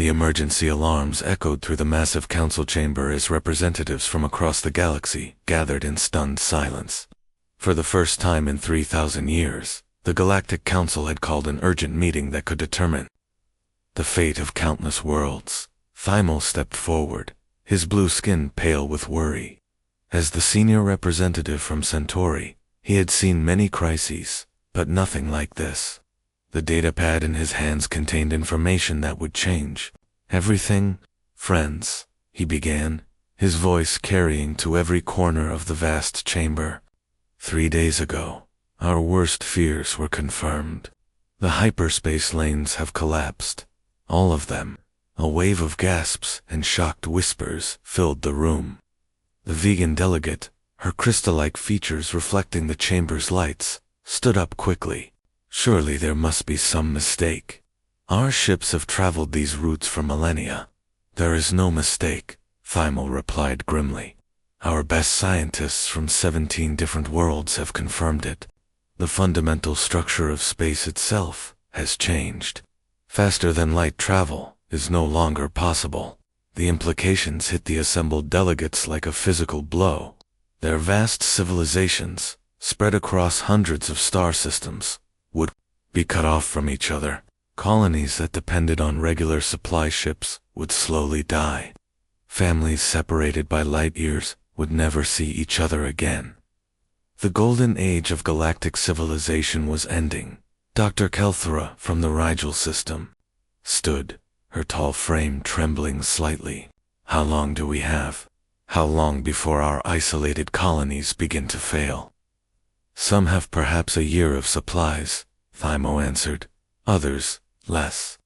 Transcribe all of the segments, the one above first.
The emergency alarms echoed through the massive council chamber as representatives from across the galaxy gathered in stunned silence. For the first time in 3,000 years, the Galactic Council had called an urgent meeting that could determine the fate of countless worlds. Thymol stepped forward, his blue skin pale with worry. As the senior representative from Centauri, he had seen many crises, but nothing like this. The datapad in his hands contained information that would change everything. "Friends," he began, his voice carrying to every corner of the vast chamber. 3 days ago, our worst fears were confirmed. The hyperspace lanes have collapsed. All of them. A wave of gasps and shocked whispers filled the room. The vegan delegate, her crystal-like features reflecting the chamber's lights, stood up quickly. "Surely there must be some mistake. Our ships have traveled these routes for millennia." "There is no mistake," Thymol replied grimly. "Our best scientists from 17 different worlds have confirmed it. The fundamental structure of space itself has changed. Faster-than-light travel is no longer possible." The implications hit the assembled delegates like a physical blow. Their vast civilizations, spread across hundreds of star systems, would be cut off from each other. Colonies that depended on regular supply ships would slowly die. Families separated by light years would never see each other again. The golden age of galactic civilization was ending. Dr. Kelthra from the Rigel system stood, her tall frame trembling slightly. "How long do we have? How long before our isolated colonies begin to fail?" "Some have perhaps a year of supplies," Thymol answered. "Others, less.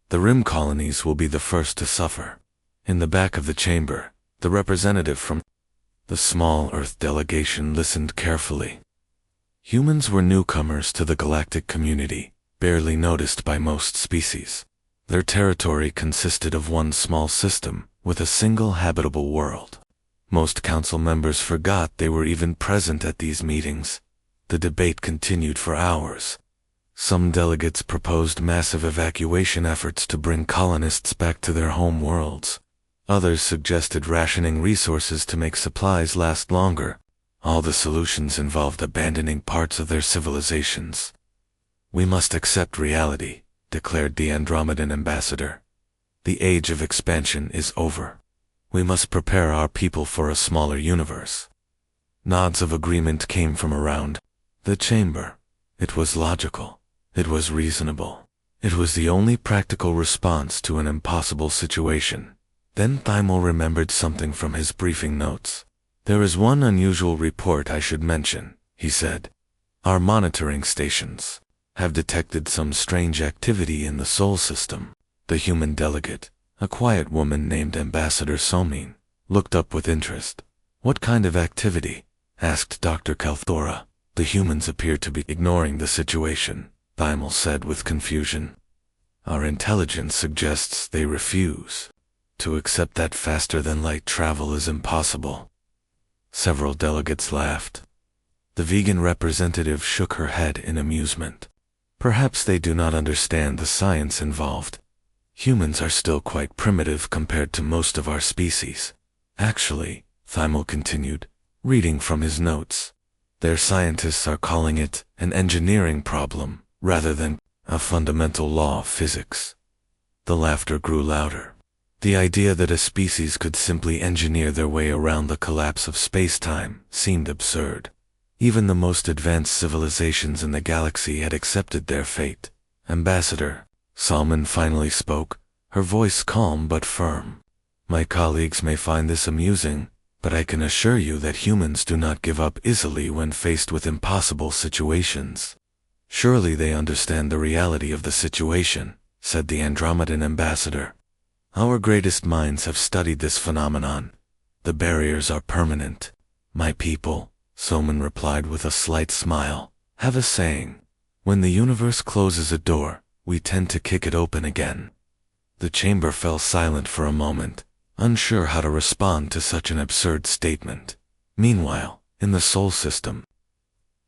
The rim colonies will be the first to suffer." In the back of the chamber, the representative from the small Earth delegation listened carefully. Humans were newcomers to the galactic community, barely noticed by most species. Their territory consisted of one small system, with a single habitable world. Most council members forgot they were even present at these meetings. The debate continued for hours. Some delegates proposed massive evacuation efforts to bring colonists back to their home worlds. Others suggested rationing resources to make supplies last longer. All the solutions involved abandoning parts of their civilizations. "We must accept reality," declared the Andromedan ambassador. "The age of expansion is over. We must prepare our people for a smaller universe." Nods of agreement came from around the chamber. It was logical. It was reasonable. It was the only practical response to an impossible situation. Then Thymol remembered something from his briefing notes. "There is one unusual report I should mention," he said. "Our monitoring stations have detected some strange activity in the Sol system." The human delegate, a quiet woman named Ambassador Somin, looked up with interest. "What kind of activity?" asked Dr. Kalthora. "The humans appear to be ignoring the situation," Thymol said with confusion. "Our intelligence suggests they refuse to accept that faster-than-light travel is impossible." Several delegates laughed. The vegan representative shook her head in amusement. "Perhaps they do not understand the science involved. Humans are still quite primitive compared to most of our species. Actually," Thymol continued, reading from his notes, "their scientists are calling it an engineering problem rather than a fundamental law of physics." The laughter grew louder. The idea that a species could simply engineer their way around the collapse of space-time seemed absurd. Even the most advanced civilizations in the galaxy had accepted their fate. "Ambassador," Salman finally spoke, her voice calm but firm. "My colleagues may find this amusing, but I can assure you that humans do not give up easily when faced with impossible situations." "Surely they understand the reality of the situation," said the Andromedan ambassador. "Our greatest minds have studied this phenomenon. The barriers are permanent." "My people," Soman replied with a slight smile, "have a saying. When the universe closes a door, we tend to kick it open again." The chamber fell silent for a moment, unsure how to respond to such an absurd statement. Meanwhile, in the Sol system,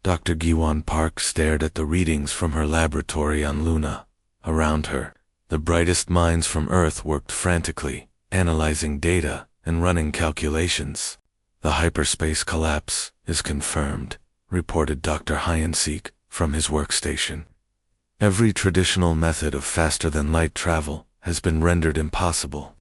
Dr. Giwan Park stared at the readings from her laboratory on Luna. Around her, The brightest minds from Earth worked frantically, analyzing data and running calculations. The hyperspace collapse is confirmed, reported Dr. Hyansik from his workstation. Every traditional method of faster-than-light travel has been rendered impossible.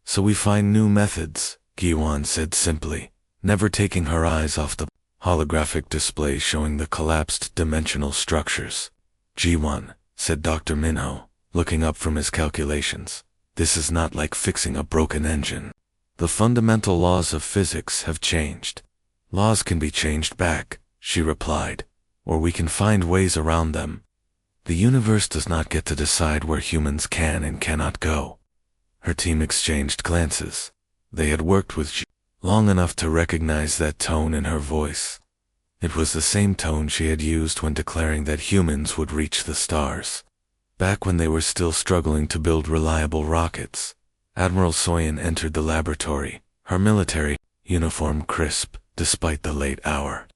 So we find new methods, Giwan said simply, never taking her eyes off the holographic display showing the collapsed dimensional structures. G1, said Dr. Minho, looking up from his calculations. This is not like fixing a broken engine. The fundamental laws of physics have changed. Laws can be changed back, she replied, or we can find ways around them. The universe does not get to decide where humans can and cannot go. Her team exchanged glances. They had worked with G long enough to recognize that tone in her voice. It was the same tone she had used when declaring that humans would reach the stars. Back when they were still struggling to build reliable rockets, Admiral Soyan entered the laboratory, her military uniform crisp, despite the late hour.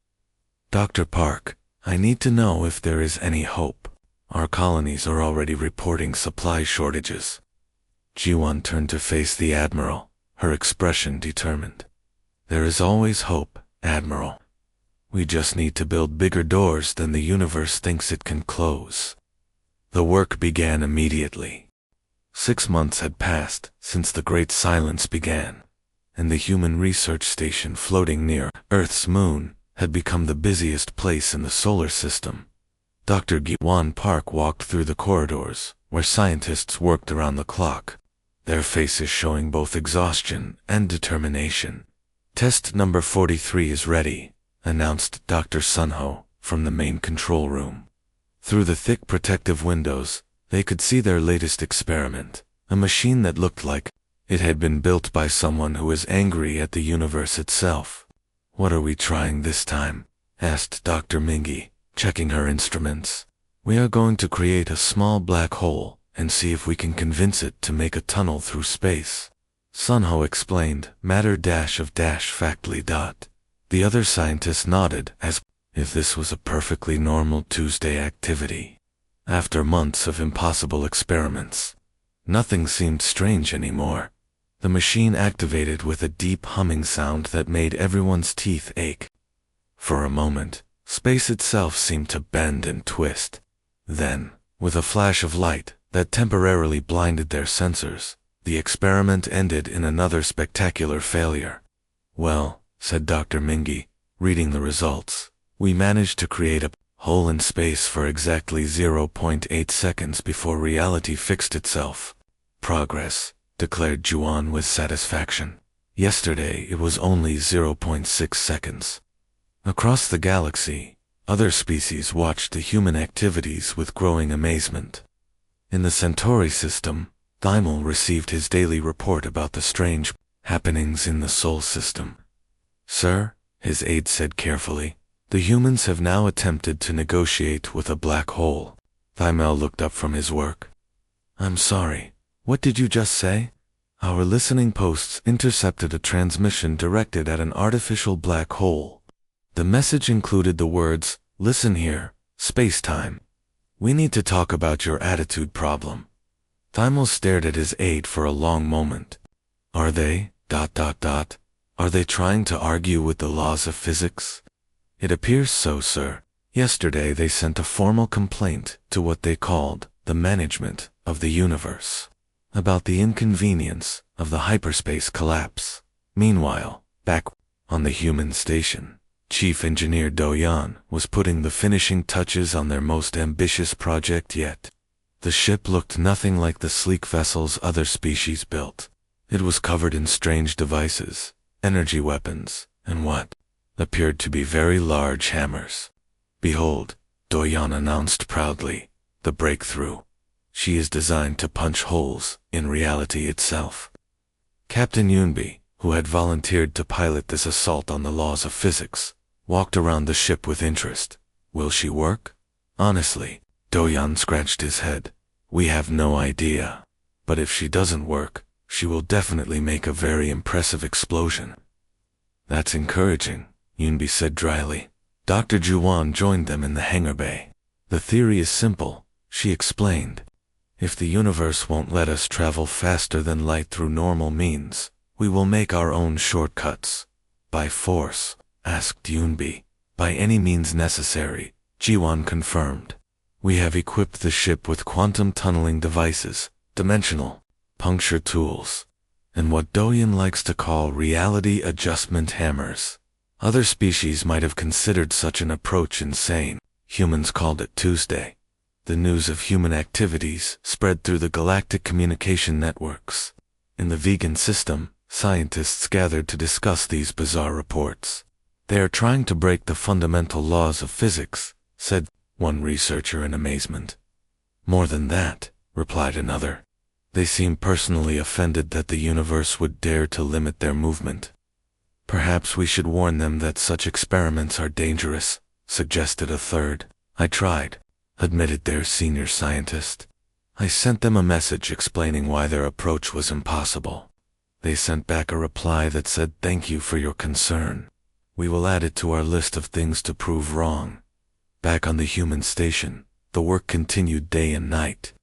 Dr. Park, I need to know if there is any hope. Our colonies are already reporting supply shortages. Ji-won turned to face the Admiral, her expression determined. There is always hope, Admiral. We just need to build bigger doors than the universe thinks it can close. The work began immediately. 6 months had passed since the Great Silence began, and the human research station floating near Earth's moon had become the busiest place in the solar system. Dr. Gi-won Park walked through the corridors, where scientists worked around the clock, their faces showing both exhaustion and determination. Test number 43 is ready, announced Dr. Sunho from the main control room. Through the thick protective windows, they could see their latest experiment, a machine that looked like it had been built by someone who was angry at the universe itself. What are we trying this time? Asked Dr. Mingi, checking her instruments. We are going to create a small black hole and see if we can convince it to make a tunnel through space. Sunho explained, matter-of-factly. The other scientists nodded as if this was a perfectly normal Tuesday activity. After months of impossible experiments, nothing seemed strange anymore. The machine activated with a deep humming sound that made everyone's teeth ache. For a moment, space itself seemed to bend and twist. Then, with a flash of light that temporarily blinded their sensors, the experiment ended in another spectacular failure. Well, said Dr. Mingi, reading the results, we managed to create a hole in space for exactly 0.8 seconds before reality fixed itself. Progress, declared Juan with satisfaction. Yesterday it was only 0.6 seconds. Across the galaxy, other species watched the human activities with growing amazement. In the Centauri system, Thymel received his daily report about the strange happenings in the Sol system. Sir, his aide said carefully, the humans have now attempted to negotiate with a black hole. Thymel looked up from his work. I'm sorry, what did you just say? Our listening posts intercepted a transmission directed at an artificial black hole. The message included the words, listen here, space-time. We need to talk about your attitude problem. Thymel stared at his aide for a long moment. Are they, are they trying to argue with the laws of physics? It appears so, sir. Yesterday they sent a formal complaint to what they called the management of the universe about the inconvenience of the hyperspace collapse. Meanwhile, back on the human station, Chief Engineer Do-yeon was putting the finishing touches on their most ambitious project yet. The ship looked nothing like the sleek vessels other species built. It was covered in strange devices, energy weapons, and what appeared to be very large hammers. Behold, Do-yeon announced proudly, the breakthrough. She is designed to punch holes in reality itself. Captain Yoonbi, who had volunteered to pilot this assault on the laws of physics, walked around the ship with interest. Will she work? Honestly, Do-yeon scratched his head. We have no idea. But if she doesn't work, she will definitely make a very impressive explosion. That's encouraging, Yoonbi said dryly. Dr. Juwon joined them in the hangar bay. The theory is simple, she explained. If the universe won't let us travel faster than light through normal means, we will make our own shortcuts. By force, asked Yunbi. By any means necessary, Jiwan confirmed. We have equipped the ship with quantum tunneling devices, dimensional puncture tools, and what Doyen likes to call reality adjustment hammers. Other species might have considered such an approach insane. Humans called it Tuesday. The news of human activities spread through the galactic communication networks. In the vegan system, scientists gathered to discuss these bizarre reports. They are trying to break the fundamental laws of physics, said one researcher in amazement. More than that, replied another. They seem personally offended that the universe would dare to limit their movement. Perhaps we should warn them that such experiments are dangerous, suggested a third. I tried, admitted their senior scientist. I sent them a message explaining why their approach was impossible. They sent back a reply that said, "Thank you for your concern. We will add it to our list of things to prove wrong." Back on the human station, the work continued day and night.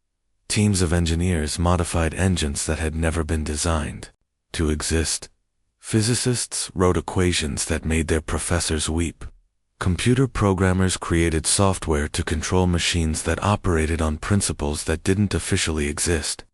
Teams of engineers modified engines that had never been designed to exist. Physicists wrote equations that made their professors weep. Computer programmers created software to control machines that operated on principles that didn't officially exist.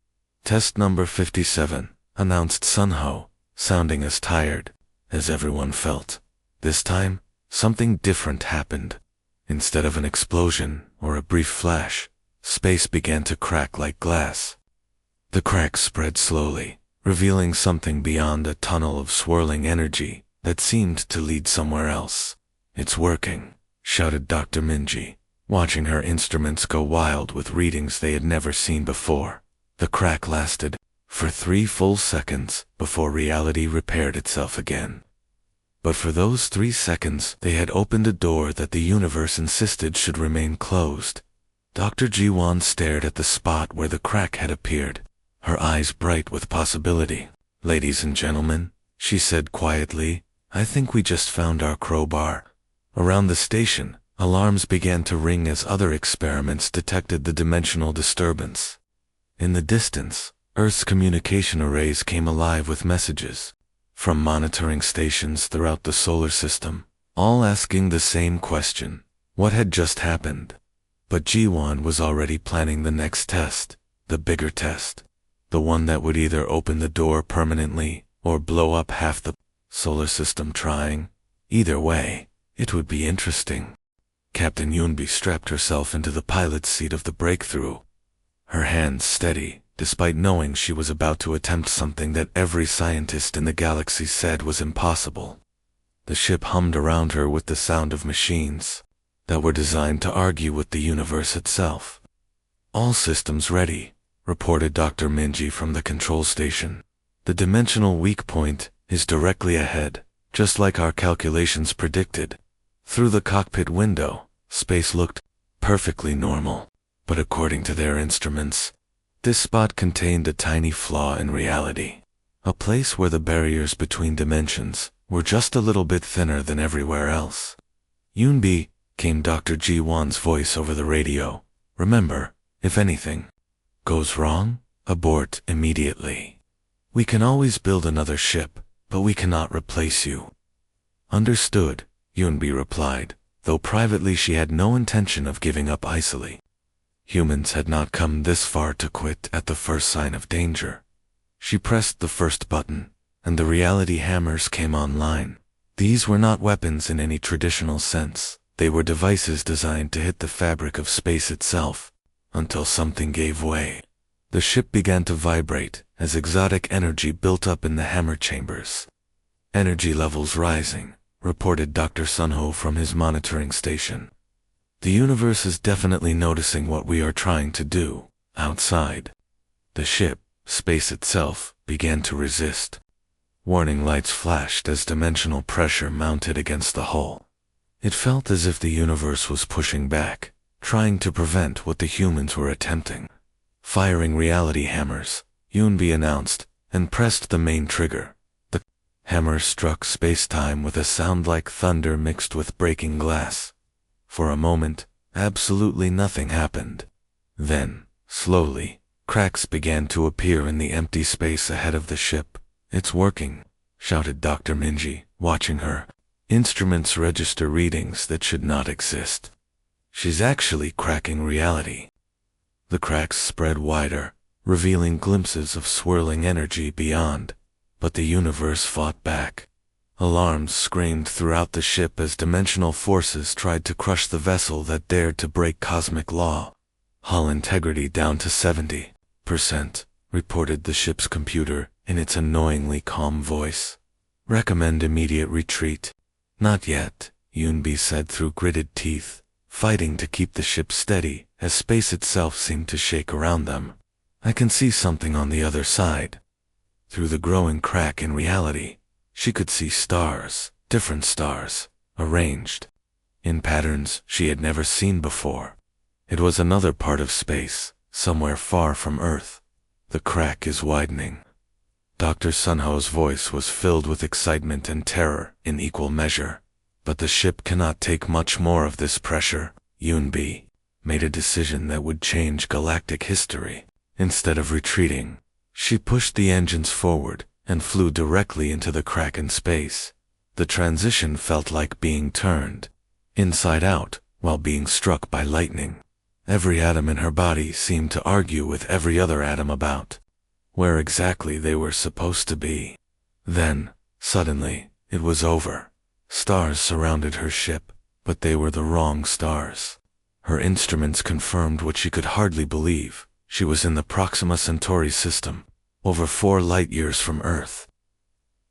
Test number 57, announced Sunho, sounding as tired as everyone felt. This time, something different happened. Instead of an explosion or a brief flash, space began to crack like glass. The cracks spread slowly, revealing something beyond a tunnel of swirling energy that seemed to lead somewhere else. "It's working," shouted Dr. Minji, watching her instruments go wild with readings they had never seen before. The crack lasted for 3 full seconds before reality repaired itself again. But for those 3 seconds, they had opened a door that the universe insisted should remain closed. Dr. Jiwan stared at the spot where the crack had appeared, her eyes bright with possibility. "Ladies and gentlemen," she said quietly, "I think we just found our crowbar." Around the station, alarms began to ring as other experiments detected the dimensional disturbance. In the distance, Earth's communication arrays came alive with messages from monitoring stations throughout the solar system, all asking the same question: what had just happened? But Jiwan was already planning the next test, the bigger test, the one that would either open the door permanently or blow up half the solar system trying. Either way, it would be interesting. Captain Yunbi strapped herself into the pilot's seat of the breakthrough, her hands steady, despite knowing she was about to attempt something that every scientist in the galaxy said was impossible. The ship hummed around her with the sound of machines that were designed to argue with the universe itself. "All systems ready," reported Dr. Minji from the control station. "The dimensional weak point is directly ahead, just like our calculations predicted." Through the cockpit window, space looked perfectly normal, but according to their instruments, this spot contained a tiny flaw in reality, a place where the barriers between dimensions were just a little bit thinner than everywhere else. "Yunbi," came Dr. Jiwan's voice over the radio, "remember, if anything goes wrong, abort immediately. We can always build another ship, but we cannot replace you." "Understood," Yunbi replied, though privately she had no intention of giving up easily. Humans had not come this far to quit at the first sign of danger. She pressed the first button, and the reality hammers came online. These were not weapons in any traditional sense. They were devices designed to hit the fabric of space itself, until something gave way. The ship began to vibrate as exotic energy built up in the hammer chambers. "Energy levels rising," reported Dr. Sunho from his monitoring station. "The universe is definitely noticing what we are trying to do." Outside, the ship, space itself, began to resist. Warning lights flashed as dimensional pressure mounted against the hull. It felt as if the universe was pushing back, trying to prevent what the humans were attempting. Firing reality hammers, Yunbi announced, and pressed the main trigger. The hammer struck space-time with a sound like thunder mixed with breaking glass. For a moment, absolutely nothing happened. Then, slowly, Cracks began to appear in the empty space ahead of the ship. "It's working," shouted Dr. Minji, watching her. "Instruments register readings that should not exist. She's actually cracking reality." The cracks spread wider, revealing glimpses of swirling energy beyond, but the universe fought back. Alarms screamed throughout the ship as dimensional forces tried to crush the vessel that dared to break cosmic law. "Hull integrity down to 70%, reported the ship's computer in its annoyingly calm voice. "Recommend immediate retreat." "Not yet," Yunbi said through gritted teeth, fighting to keep the ship steady as space itself seemed to shake around them. "I can see something on the other side." Through the growing crack in reality, she could see stars, different stars, arranged in patterns she had never seen before. It was another part of space, somewhere far from Earth. "The crack is widening." Dr. Sunho's voice was filled with excitement and terror in equal measure. "But the ship cannot take much more of this pressure." Yunbi made a decision that would change galactic history. Instead of retreating, she pushed the engines forward and flew directly into the crack in space. The transition felt like being turned inside out while being struck by lightning. Every atom in her body seemed to argue with every other atom about where exactly they were supposed to be. Then, suddenly, it was over. Stars surrounded her ship, but they were the wrong stars. Her instruments confirmed what she could hardly believe. She was in the Proxima Centauri system, over 4 light-years from Earth.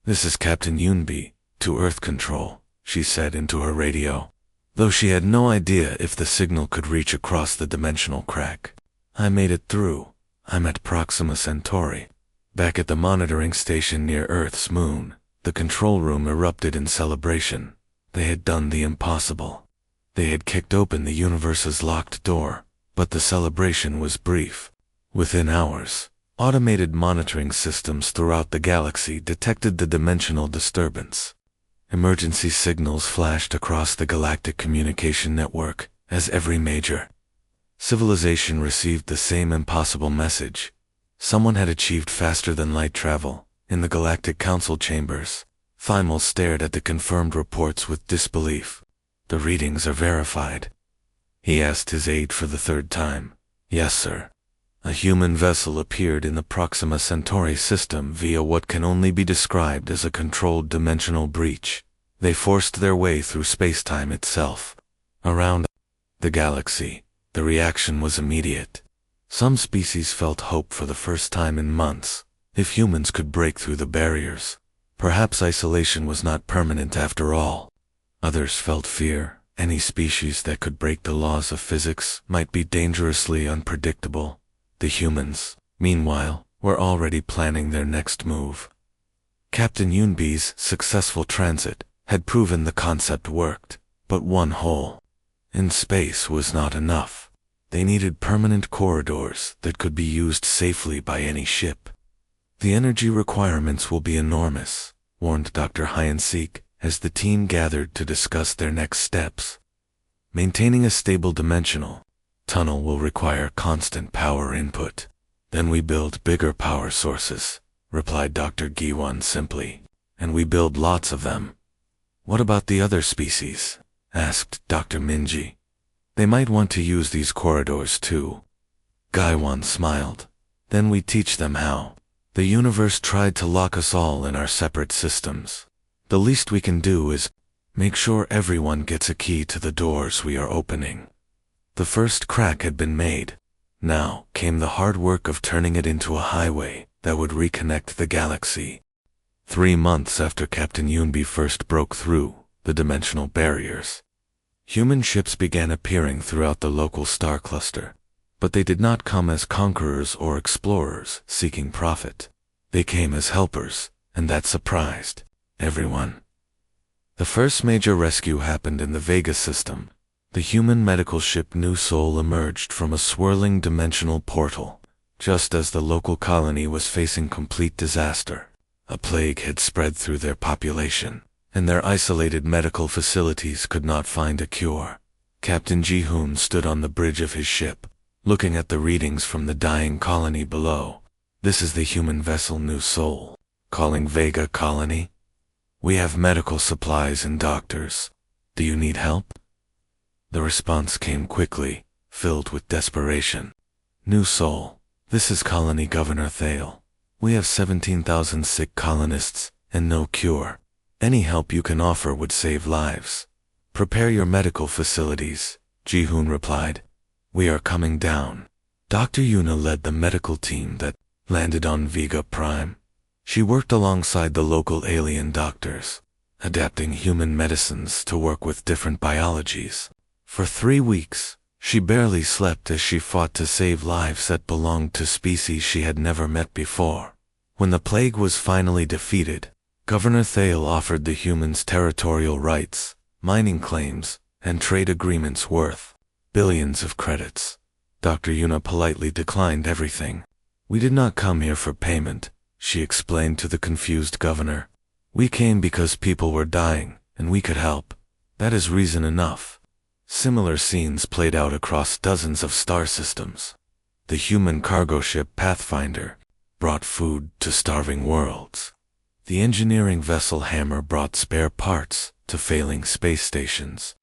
"This is Captain Yunbi, to Earth Control," she said into her radio, though she had no idea if the signal could reach across the dimensional crack. "I made it through. I'm at Proxima Centauri." Back at the monitoring station near Earth's moon, the control room erupted in celebration. They had done the impossible. They had kicked open the universe's locked door, but the celebration was brief. Within hours, automated monitoring systems throughout the galaxy detected the dimensional disturbance. Emergency signals flashed across the galactic communication network as every major civilization received the same impossible message. Someone had achieved faster-than-light travel. In the Galactic Council chambers, Thymel stared at the confirmed reports with disbelief. "The readings are verified." He asked his aide for the 3rd time. "Yes, sir." A human vessel appeared in the Proxima Centauri system via what can only be described as a controlled dimensional breach. They forced their way through space-time itself. Around the galaxy, the reaction was immediate. Some species felt hope for the first time in months. If humans could break through the barriers, perhaps isolation was not permanent after all. Others felt fear. Any species that could break the laws of physics might be dangerously unpredictable. The humans, meanwhile, were already planning their next move. Captain Yunbi's successful transit had proven the concept worked, but one hole in space was not enough. They needed permanent corridors that could be used safely by any ship. "The energy requirements will be enormous," warned Dr. Hyansik as the team gathered to discuss their next steps. "Maintaining a stable dimensional tunnel will require constant power input. Then we build bigger power sources," replied Dr. Giwan simply. "And we build lots of them." "What about the other species?" asked Dr. Minji. "They might want to use these corridors too." Gaiwan smiled. "Then we teach them how. The universe tried to lock us all in our separate systems. The least we can do is make sure everyone gets a key to the doors we are opening." The first crack had been made. Now came the hard work of turning it into a highway that would reconnect the galaxy. 3 months after Captain Yunbi first broke through the dimensional barriers, human ships began appearing throughout the local star cluster. But they did not come as conquerors or explorers seeking profit. They came as helpers, and that surprised everyone. The first major rescue happened in the Vega system. The human medical ship New Soul emerged from a swirling dimensional portal, just as the local colony was facing complete disaster. A plague had spread through their population, and their isolated medical facilities could not find a cure. Captain Ji-hoon stood on the bridge of his ship, looking at the readings from the dying colony below. This is the human vessel New Soul. Calling Vega Colony? We have medical supplies and doctors. Do you need help? The response came quickly, filled with desperation. New Soul, this is Colony Governor Thale. We have 17,000 sick colonists, and no cure. Any help you can offer would save lives. Prepare your medical facilities, Ji-hoon replied. We are coming down. Dr. Yuna led the medical team that landed on Vega Prime. She worked alongside the local alien doctors, adapting human medicines to work with different biologies. For 3 weeks, she barely slept as she fought to save lives that belonged to species she had never met before. When the plague was finally defeated, Governor Thale offered the humans territorial rights, mining claims, and trade agreements worth billions of credits. Dr. Yuna politely declined everything. We did not come here for payment, she explained to the confused governor. We came because people were dying, and we could help. That is reason enough. Similar scenes played out across dozens of star systems. The human cargo ship Pathfinder brought food to starving worlds. The engineering vessel Hammer brought spare parts to failing space stations.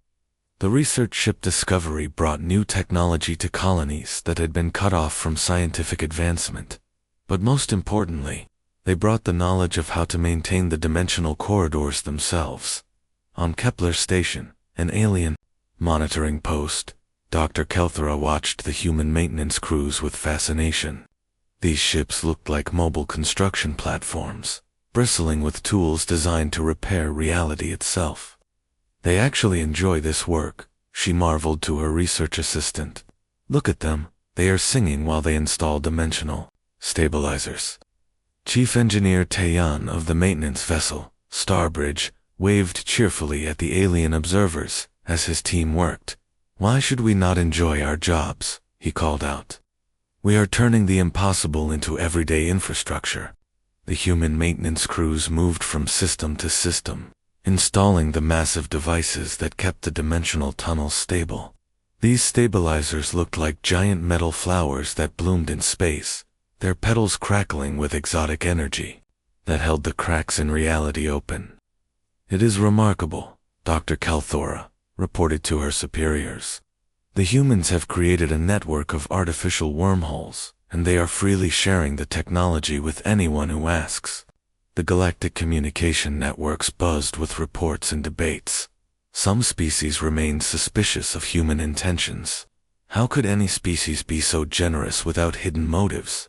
The research ship Discovery brought new technology to colonies that had been cut off from scientific advancement. But most importantly, they brought the knowledge of how to maintain the dimensional corridors themselves. On Kepler Station, an alien monitoring post, Dr. Kelthra watched the human maintenance crews with fascination. These ships looked like mobile construction platforms, bristling with tools designed to repair reality itself. They actually enjoy this work, she marveled to her research assistant. Look at them, they are singing while they install dimensional stabilizers. Chief Engineer Taeyan of the maintenance vessel, Starbridge, waved cheerfully at the alien observers as his team worked. Why should we not enjoy our jobs? He called out. We are turning the impossible into everyday infrastructure. The human maintenance crews moved from system to system, installing the massive devices that kept the dimensional tunnels stable. These stabilizers looked like giant metal flowers that bloomed in space, their petals crackling with exotic energy that held the cracks in reality open. It is remarkable, Dr. Kalthora reported to her superiors. The humans have created a network of artificial wormholes, and they are freely sharing the technology with anyone who asks. The galactic communication networks buzzed with reports and debates. Some species remained suspicious of human intentions. How could any species be so generous without hidden motives?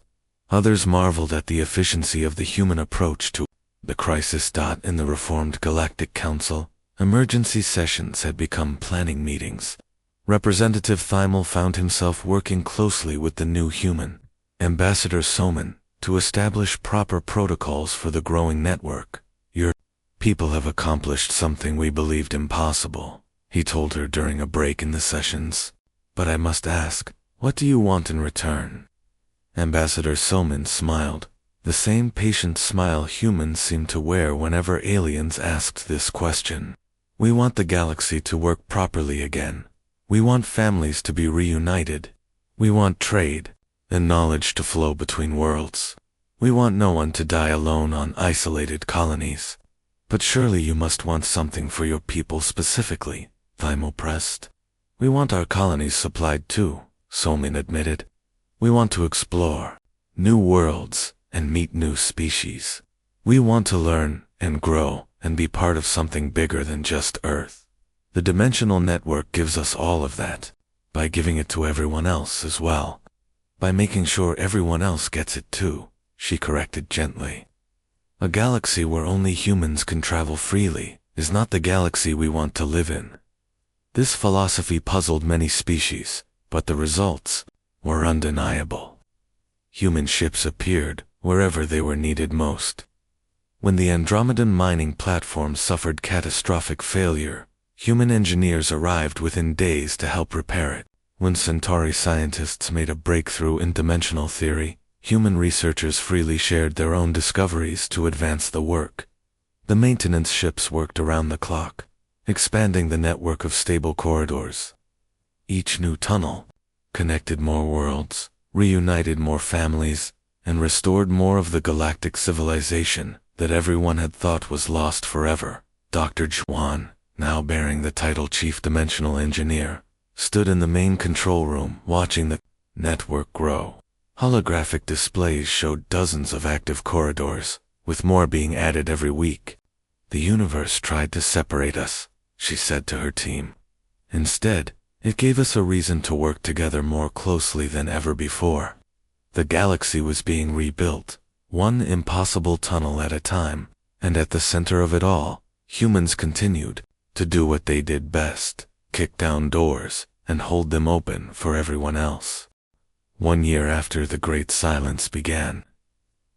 Others marveled at the efficiency of the human approach to the crisis. In the reformed Galactic Council, emergency sessions had become planning meetings. Representative Thymel found himself working closely with the new human, Ambassador Soman, to establish proper protocols for the growing network. Your people have accomplished something we believed impossible, he told her during a break in the sessions. But I must ask, what do you want in return? Ambassador Soman smiled, the same patient smile humans seemed to wear whenever aliens asked this question. We want the galaxy to work properly again. We want families to be reunited. We want trade and knowledge to flow between worlds. We want no one to die alone on isolated colonies. But surely you must want something for your people specifically, Thymel pressed. We want our colonies supplied too, Somin admitted. We want to explore new worlds and meet new species. We want to learn and grow and be part of something bigger than just Earth. The dimensional network gives us all of that, by giving it to everyone else as well. By making sure everyone else gets it too, she corrected gently. A galaxy where only humans can travel freely is not the galaxy we want to live in. This philosophy puzzled many species, but the results were undeniable. Human ships appeared wherever they were needed most. When the Andromedan mining platform suffered catastrophic failure, human engineers arrived within days to help repair it. When Centauri scientists made a breakthrough in dimensional theory, human researchers freely shared their own discoveries to advance the work. The maintenance ships worked around the clock, expanding the network of stable corridors. Each new tunnel connected more worlds, reunited more families, and restored more of the galactic civilization that everyone had thought was lost forever. Dr. Juan, now bearing the title Chief Dimensional Engineer, stood in the main control room watching the network grow. Holographic displays showed dozens of active corridors, with more being added every week. "The universe tried to separate us," she said to her team. "Instead, it gave us a reason to work together more closely than ever before." The galaxy was being rebuilt, one impossible tunnel at a time, and at the center of it all, humans continued to do what they did best: kick down doors and hold them open for everyone else. 1 year after the Great Silence began,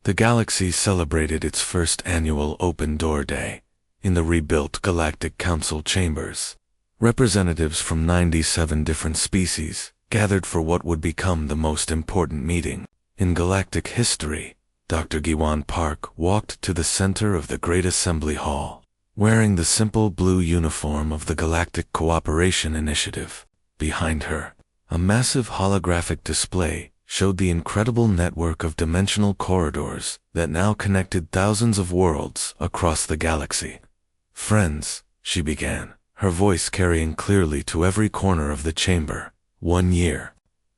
the galaxy celebrated its first annual Open Door Day in the rebuilt Galactic Council chambers. Representatives from 97 different species gathered for what would become the most important meeting in galactic history. Dr. Giwan Park walked to the center of the Great Assembly Hall, wearing the simple blue uniform of the Galactic Cooperation Initiative. Behind her, a massive holographic display showed the incredible network of dimensional corridors that now connected thousands of worlds across the galaxy. "Friends," she began, her voice carrying clearly to every corner of the chamber, "1 year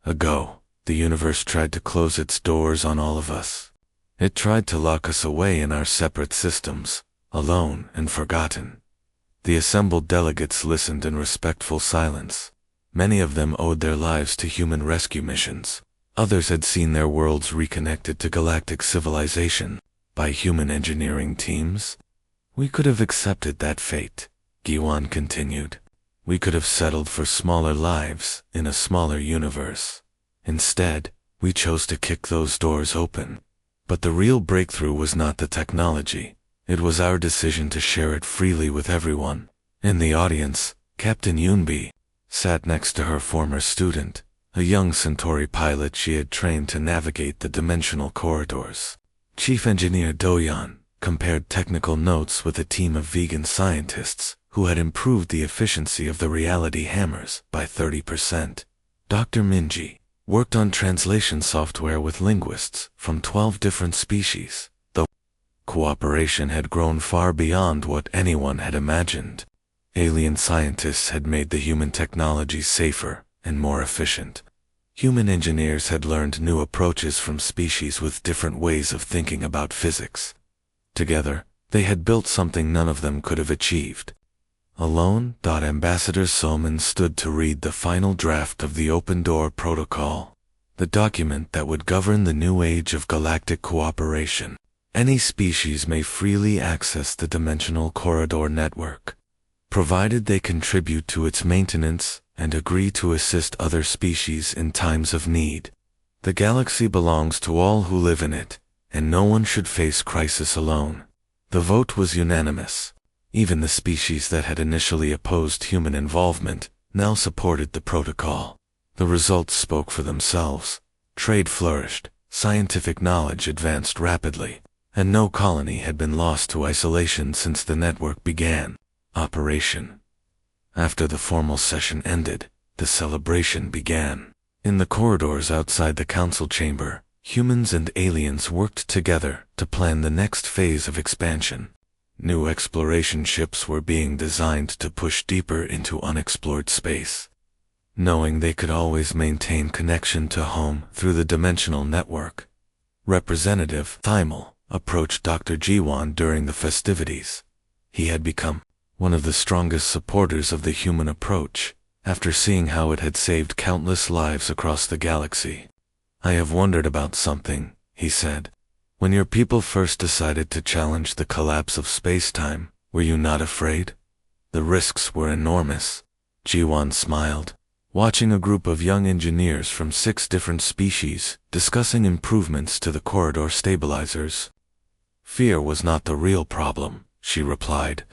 ago, the universe tried to close its doors on all of us. It tried to lock us away in our separate systems, alone and forgotten." The assembled delegates listened in respectful silence. Many of them owed their lives to human rescue missions. Others had seen their worlds reconnected to galactic civilization by human engineering teams. "We could have accepted that fate," Giwan continued. "We could have settled for smaller lives in a smaller universe. Instead, we chose to kick those doors open. But the real breakthrough was not the technology. It was our decision to share it freely with everyone." In the audience, Captain Yunbi sat next to her former student, a young Centauri pilot she had trained to navigate the dimensional corridors. Chief Engineer Doyan compared technical notes with a team of vegan scientists who had improved the efficiency of the reality hammers by 30%. Dr. Minji worked on translation software with linguists from 12 different species. The cooperation had grown far beyond what anyone had imagined. Alien scientists had made the human technology safer and more efficient. Human engineers had learned new approaches from species with different ways of thinking about physics. Together, they had built something none of them could have achieved. Alone, Ambassador Soman stood to read the final draft of the Open Door Protocol, the document that would govern the new age of galactic cooperation. Any species may freely access the dimensional corridor network, provided they contribute to its maintenance and agree to assist other species in times of need. The galaxy belongs to all who live in it, and no one should face crisis alone. The vote was unanimous. Even the species that had initially opposed human involvement now supported the protocol. The results spoke for themselves. Trade flourished, scientific knowledge advanced rapidly, and no colony had been lost to isolation since the network began operation. After the formal session ended, the celebration began. In the corridors outside the council chamber, humans and aliens worked together to plan the next phase of expansion. New exploration ships were being designed to push deeper into unexplored space. Knowing they could always maintain connection to home through the dimensional network, Representative Thymel approached Dr. Jiwan during the festivities. He had become one of the strongest supporters of the human approach, after seeing how it had saved countless lives across the galaxy. "I have wondered about something," he said. "When your people first decided to challenge the collapse of space-time, were you not afraid? The risks were enormous." Jiwan smiled, watching a group of young engineers from 6 different species discussing improvements to the corridor stabilizers. "Fear was not the real problem," she replied.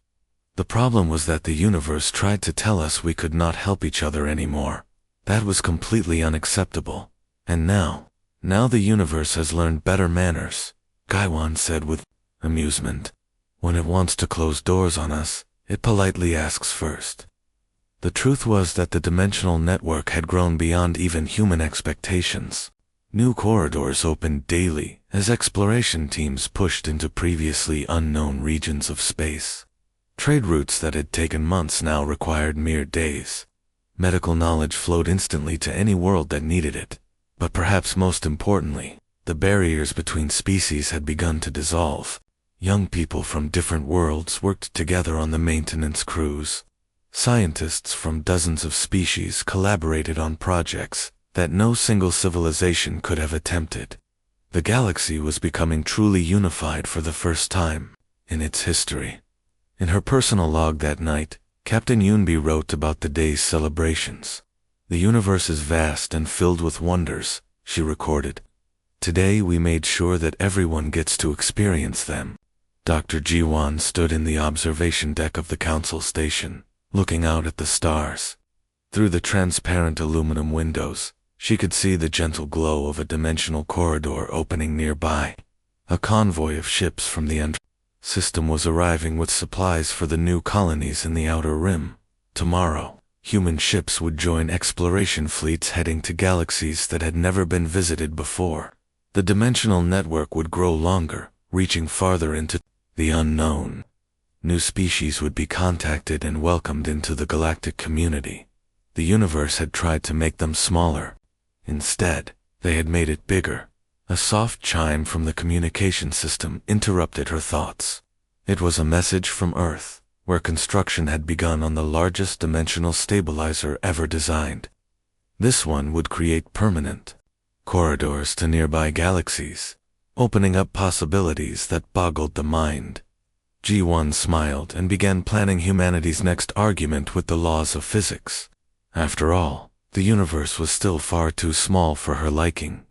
"The problem was that the universe tried to tell us we could not help each other anymore. That was completely unacceptable. And now the universe has learned better manners," Gaiwan said with amusement. "When it wants to close doors on us, it politely asks first." The truth was that the dimensional network had grown beyond even human expectations. New corridors opened daily as exploration teams pushed into previously unknown regions of space. Trade routes that had taken months now required mere days. Medical knowledge flowed instantly to any world that needed it. But perhaps most importantly, the barriers between species had begun to dissolve. Young people from different worlds worked together on the maintenance crews. Scientists from dozens of species collaborated on projects that no single civilization could have attempted. The galaxy was becoming truly unified for the first time in its history. In her personal log that night, Captain Yunbi wrote about the day's celebrations. "The universe is vast and filled with wonders," she recorded. "Today we made sure that everyone gets to experience them." Dr. Jiwan stood in the observation deck of the council station, looking out at the stars. Through the transparent aluminum windows, she could see the gentle glow of a dimensional corridor opening nearby. A convoy of ships from the Andromeda system was arriving with supplies for the new colonies in the Outer Rim. Tomorrow, human ships would join exploration fleets heading to galaxies that had never been visited before. The dimensional network would grow longer, reaching farther into the unknown. New species would be contacted and welcomed into the galactic community. The universe had tried to make them smaller. Instead, they had made it bigger. A soft chime from the communication system interrupted her thoughts. It was a message from Earth, where construction had begun on the largest dimensional stabilizer ever designed. This one would create permanent corridors to nearby galaxies, opening up possibilities that boggled the mind. G1 smiled and began planning humanity's next argument with the laws of physics. After all, the universe was still far too small for her liking.